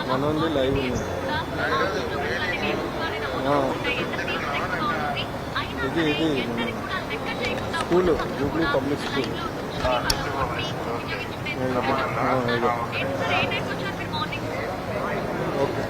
మనోంది live ఉంది. ఇది school Jubilee public school. Okay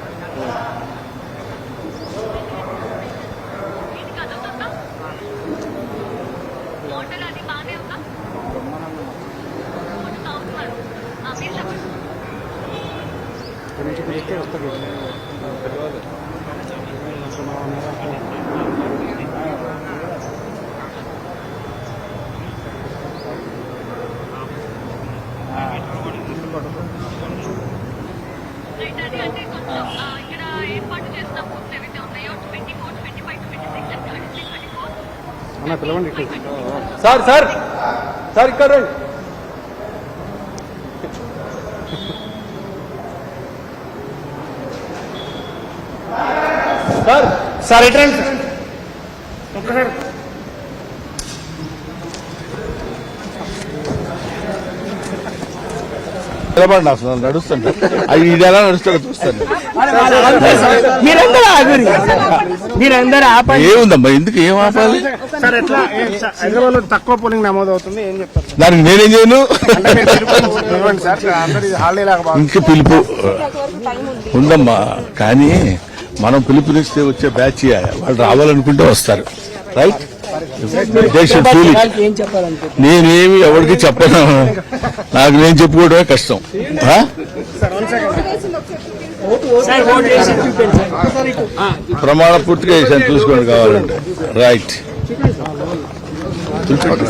గురించి పిలిస్తే వస్తుంది. తెలియాలి. అన్న పిలవండి. సార్ సార్ సార్ ఇక్కడ రండి. సార్ సార్ ఇటు రండి. ఒక్కసారి నిలబడి అసలు నడుస్తుంటే అది ఇది ఎలా నడుస్తారో చూస్తాను. మీరందరూ ఆపాలి. ఏముందమ్మా ఎందుకు ఏం ఆపాలి? సార్ ఎట్లా హైదరాబాద్ లో తక్కువ పోలింగ్ నమోదు అవుతుంది, ఏం చెప్తారు? దానికి నేనేం చేయను. సార్ అందరి హాలిడే లాగా ఇంకా పిలుపు ఉందమ్మా, కానీ మనం పిలుపునిస్తే వచ్చే బ్యాచ్ వాళ్ళు రావాలనుకుంటే వస్తారు. రైట్, ఏం చెప్పాలంటే నేనేమి ఎవరికి చెప్పను. నాకు నేను చెప్పుకోవడమే కష్టం. ప్రమాణ పూర్తిగా చేశాను, చూసుకోండి కావాలంటే. రైట్, చూసుకోండి.